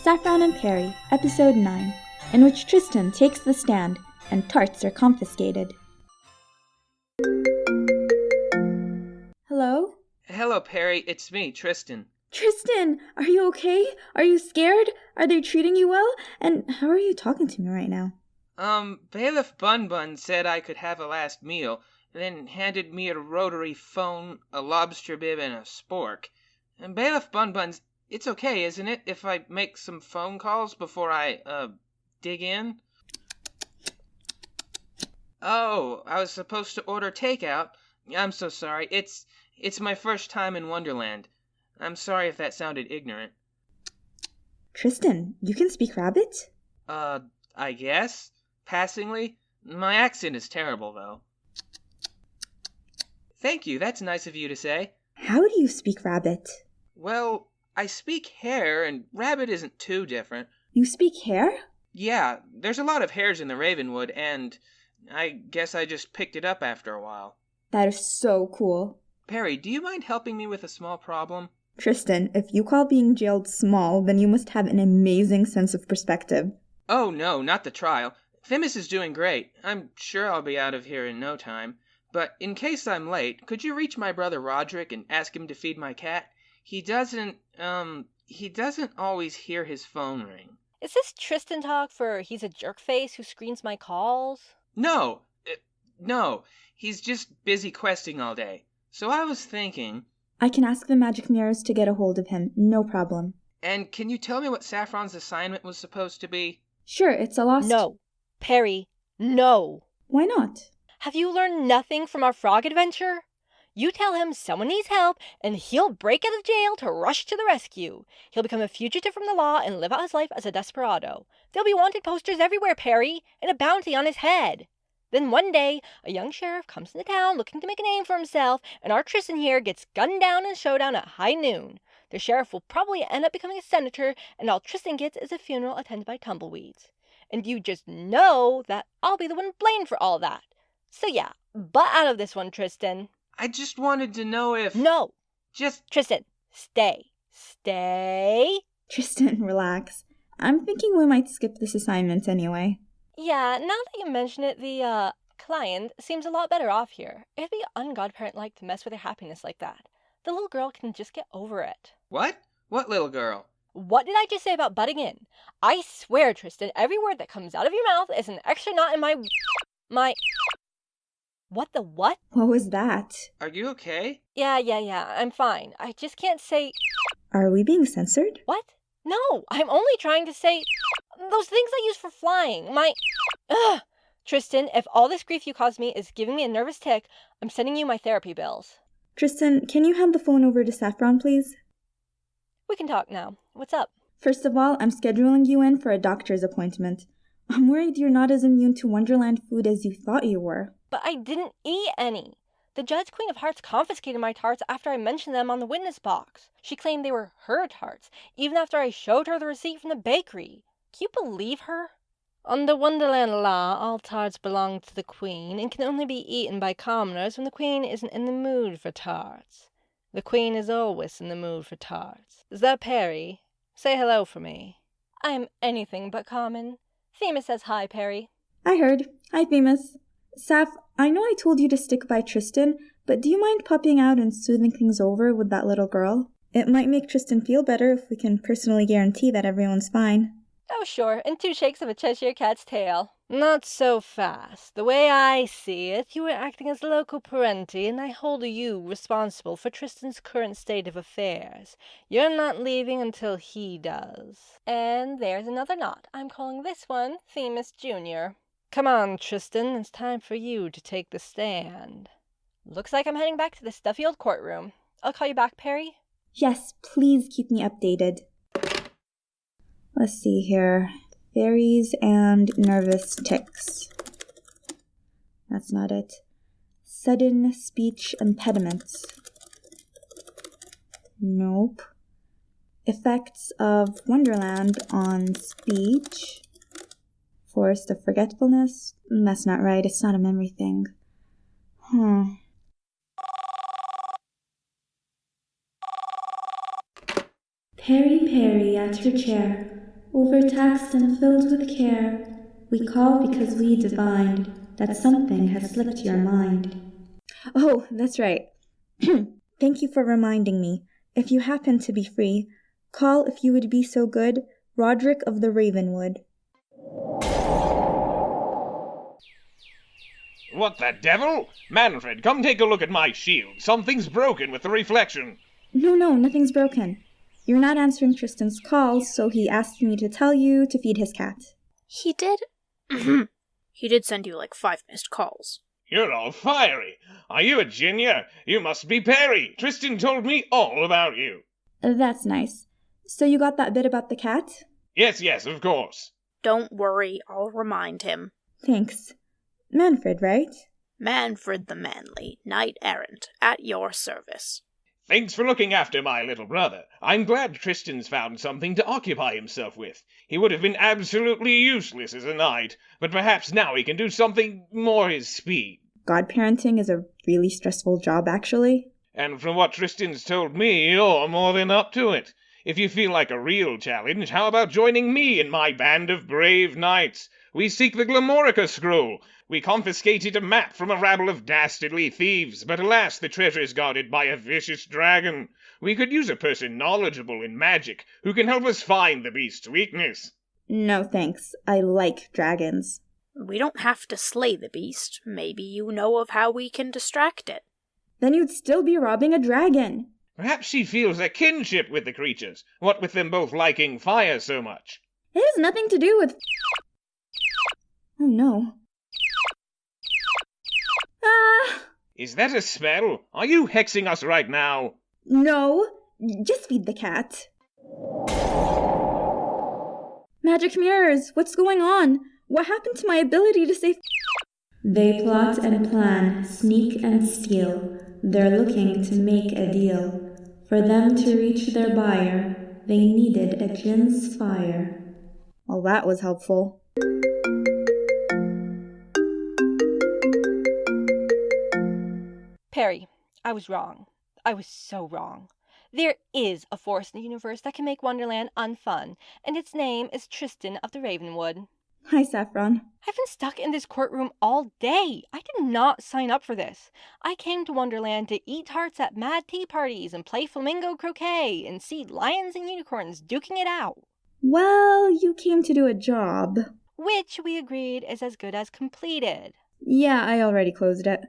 Saffron and Peri, Episode 9, in which Tristan takes the stand and tarts are confiscated. Hello? Hello, Peri. It's me, Tristan. Tristan, are you okay? Are you scared? Are they treating you well? And how are you talking to me right now? Bailiff Bun Bun said I could have a last meal, then handed me a rotary phone, a lobster bib, and a spork. And Bailiff Bun Bun's, it's okay, isn't it, if I make some phone calls before I, dig in? Oh, I was supposed to order takeout. I'm so sorry. It's my first time in Wonderland. I'm sorry if that sounded ignorant. Tristan, you can speak rabbit? I guess. Passingly. My accent is terrible, though. Thank you, that's nice of you to say. How do you speak rabbit? Well, I speak hare, and rabbit isn't too different. You speak hare? Yeah, there's a lot of hares in the Ravenwood, and I guess I just picked it up after a while. That is so cool. Peri, do you mind helping me with a small problem? Tristan, if you call being jailed small, then you must have an amazing sense of perspective. Oh no, not the trial. Themis is doing great. I'm sure I'll be out of here in no time. But in case I'm late, could you reach my brother Roderick and ask him to feed my cat? He doesn't always hear his phone ring. Is this Tristan talk for he's a jerkface who screens my calls? No, he's just busy questing all day. So I was thinking... I can ask the magic mirrors to get a hold of him, no problem. And can you tell me what Saffron's assignment was supposed to be? Sure, it's a lost... No. Peri, no. Why not? Have you learned nothing from our frog adventure? You tell him someone needs help, and he'll break out of jail to rush to the rescue. He'll become a fugitive from the law and live out his life as a desperado. There'll be wanted posters everywhere, Peri, and a bounty on his head. Then one day, a young sheriff comes into town looking to make a name for himself, and our Tristan here gets gunned down in a showdown at high noon. The sheriff will probably end up becoming a senator, and all Tristan gets is a funeral attended by tumbleweeds. And you just know that I'll be the one blamed for all that. So yeah, butt out of this one, Tristan. I just wanted to know if... No. Just... Tristan, stay. Stay. Tristan, relax. I'm thinking we might skip this assignment anyway. Yeah, now that you mention it, the, client seems a lot better off here. It'd be ungodparent-like to mess with her happiness like that. The little girl can just get over it. What? What little girl? What did I just say about butting in? I swear, Tristan, every word that comes out of your mouth is an extra knot in my... What the what? What was that? Are you okay? Yeah, I'm fine. I just can't say... Are we being censored? What? No, I'm only trying to say... Those things I use for flying. Ugh! Tristan, if all this grief you caused me is giving me a nervous tick, I'm sending you my therapy bills. Tristan, can you hand the phone over to Saffron, please? We can talk now. What's up? First of all, I'm scheduling you in for a doctor's appointment. I'm worried you're not as immune to Wonderland food as you thought you were. But I didn't eat any. The Judge Queen of Hearts confiscated my tarts after I mentioned them on the witness box. She claimed they were her tarts, even after I showed her the receipt from the bakery. Can you believe her? Under Wonderland law, all tarts belong to the Queen and can only be eaten by commoners when the Queen isn't in the mood for tarts. The Queen is always in the mood for tarts. Is that Peri? Say hello for me. I'm anything but common. Themis says hi, Peri. I heard. Hi, Themis. Saf, I know I told you to stick by Tristan, but do you mind popping out and smoothing things over with that little girl? It might make Tristan feel better if we can personally guarantee that everyone's fine. Oh, sure, and 2 shakes of a Cheshire Cat's tail. Not so fast. The way I see it, you were acting as local parenti, and I hold you responsible for Tristan's current state of affairs. You're not leaving until he does. And there's another knot. I'm calling this one Themis Jr. Come on, Tristan, it's time for you to take the stand. Looks like I'm heading back to the stuffy old courtroom. I'll call you back, Peri. Yes, please keep me updated. Let's see here. Fairies and nervous tics. That's not it. Sudden speech impediments. Nope. Effects of Wonderland on speech. Forest of forgetfulness. That's not right. It's not a memory thing. Peri at her chair. Overtaxed and filled with care, we call because we divined that something has slipped your mind. Oh, that's right. Thank you for reminding me. If you happen to be free, call, if you would be so good, Roderick of the Ravenwood. What the devil? Manfred, come take a look at my shield. Something's broken with the reflection. No, nothing's broken. You're not answering Tristan's calls, so he asked me to tell you to feed his cat. He did? He did send you like 5 missed calls. You're all fiery. Are you a Ginia? You must be Peri. Tristan told me all about you. That's nice. So you got that bit about the cat? Yes, of course. Don't worry, I'll remind him. Thanks. Manfred, right? Manfred the Manly, knight-errant, at your service. Thanks for looking after my little brother. I'm glad Tristan's found something to occupy himself with. He would have been absolutely useless as a knight, but perhaps now he can do something more his speed. Godparenting is a really stressful job, actually. And from what Tristan's told me, you're more than up to it. If you feel like a real challenge, how about joining me in my band of brave knights? We seek the Glamorica scroll. We confiscated a map from a rabble of dastardly thieves, but alas, the treasure is guarded by a vicious dragon. We could use a person knowledgeable in magic, who can help us find the beast's weakness. No, thanks. I like dragons. We don't have to slay the beast. Maybe you know of how we can distract it. Then you'd still be robbing a dragon. Perhaps she feels a kinship with the creatures, what with them both liking fire so much. It has nothing to do with... Oh no. Ah! Is that a spell? Are you hexing us right now? No, just feed the cat. Magic mirrors, what's going on? What happened to my ability to say... They plot and plan, sneak and steal. They're looking to make a deal. For them to reach their buyer, they needed a djinn's fire. Well, that was helpful. Peri, I was wrong. I was so wrong. There is a force in the universe that can make Wonderland unfun, and its name is Tristan of the Ravenwood. Hi, Saffron. I've been stuck in this courtroom all day. I did not sign up for this. I came to Wonderland to eat tarts at mad tea parties and play flamingo croquet and see lions and unicorns duking it out. Well, you came to do a job. Which we agreed is as good as completed. Yeah, I already closed it.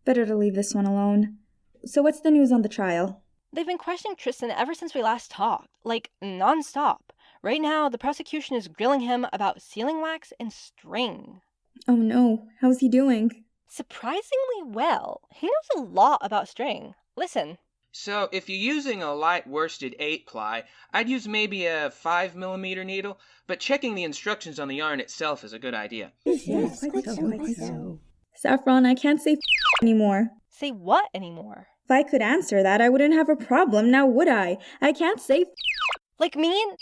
Better to leave this one alone. So what's the news on the trial? They've been questioning Tristan ever since we last talked, like non-stop. Right now, the prosecution is grilling him about sealing wax and string. Oh no, how's he doing? Surprisingly well. He knows a lot about string. Listen. So, if you're using a light worsted 8-ply, I'd use maybe a 5mm needle, but checking the instructions on the yarn itself is a good idea. Yes, quite so. Saffron, I can't say anymore. Say what anymore? If I could answer that, I wouldn't have a problem, now would I? I can't say... Like me and...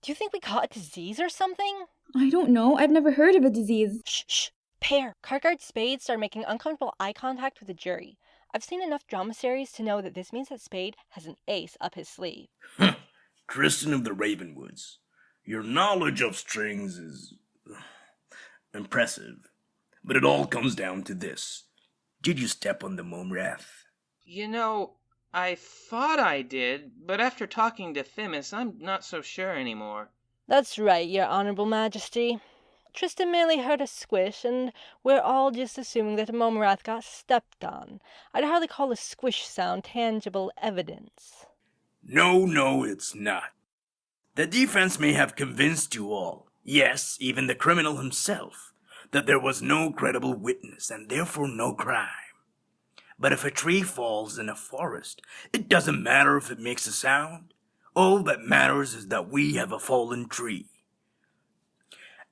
Do you think we caught a disease or something? I don't know. I've never heard of a disease. Shh. Pear, Carguard Spade started making uncomfortable eye contact with the jury. I've seen enough drama series to know that this means that Spade has an ace up his sleeve. Tristan of the Ravenwoods. Your knowledge of strings is... impressive. But it all comes down to this. Did you step on the Momrath? You know, I thought I did, but after talking to Themis, I'm not so sure anymore. That's right, Your Honorable Majesty. Tristan merely heard a squish, and we're all just assuming that a Momrath got stepped on. I'd hardly call a squish sound tangible evidence. No, it's not. The defense may have convinced you all, yes, even the criminal himself, that there was no credible witness and therefore no crime. But if a tree falls in a forest, it doesn't matter if it makes a sound. All that matters is that we have a fallen tree.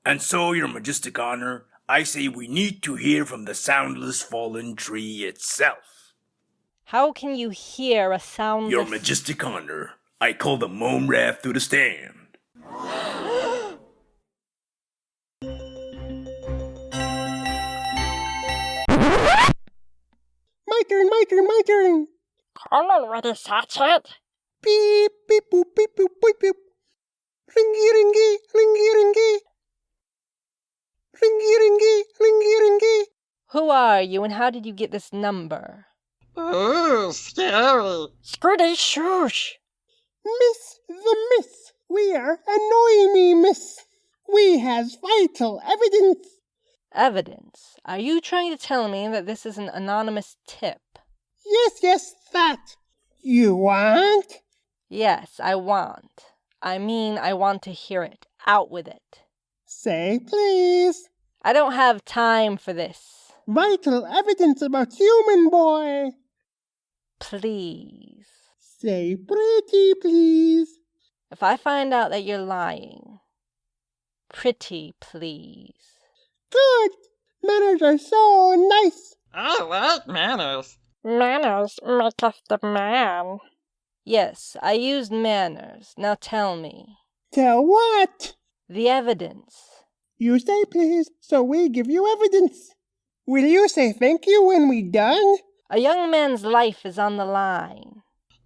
And so, Your Majestic Honor, I say we need to hear from the soundless fallen tree itself. How can you hear a soundless... Your Majestic Honor, I call the Momrath to the stand. My turn. Call already, Satchet. Beep, beep, boop, beep, boop, beep, beep. Ringy, ringy, ringy, ringy. Ringy, ringy, ringy, ringy. Who are you and how did you get this number? Ooh, scary. Scrooty, shush. Miss the Miss. We are annoy me, Miss. We has vital evidence. Evidence? Are you trying to tell me that this is an anonymous tip? Yes, that. You want? Yes, I want. I want to hear it. Out with it. Say please. I don't have time for this. Vital evidence about human boy. Please. Say pretty please. If I find out that you're lying, pretty please. Good. Manners are so nice. I like manners. Manners maketh the man. Yes, I used manners. Now tell me. Tell what? The evidence. You say please, so we give you evidence. Will you say thank you when we done? A young man's life is on the line.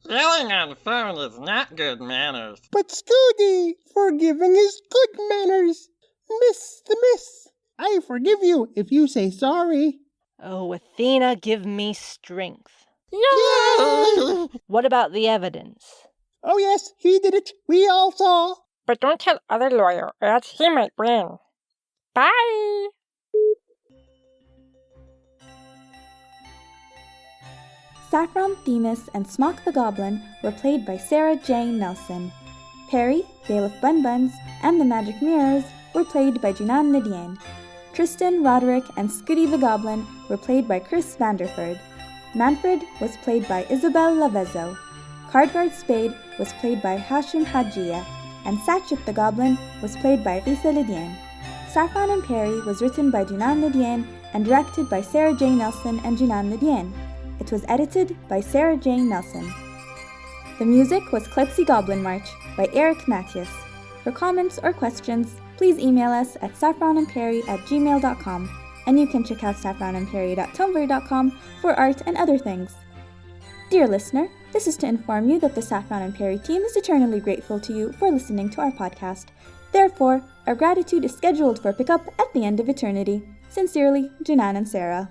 Yelling on the phone is not good manners. But Scooty, forgiving is good manners. Miss the Miss, I forgive you if you say sorry. Oh, Athena, give me strength. Yay! What about the evidence? Oh yes, he did it. We all saw. But don't tell other lawyer, or else he might win. Bye! Saffron, Themis, and Smock the Goblin were played by Sarah J. Nelson. Peri, Bailiff Bunbuns, and the Magic Mirrors were played by Junan Lydiane. Tristan, Roderick, and Scooty the Goblin were played by Chris Vanderford. Manfred was played by Isabel Lavezzo. Cardguard Spade was played by Hashim Hajia, and Satchit the Goblin was played by Risa Lydiane. Saffron and Peri was written by Junan Lydiane and directed by Sarah J. Nelson and Junan Lydiane. It was edited by Sarah J. Nelson. The music was Klebsy Goblin March by Eric Matthias. For comments or questions, please email us at saffronandperi@gmail.com, and you can check out saffronandperi.tumblr.com for art and other things. Dear listener, this is to inform you that the Saffron and Peri team is eternally grateful to you for listening to our podcast. Therefore, our gratitude is scheduled for pickup at the end of eternity. Sincerely, Junan and Sarah.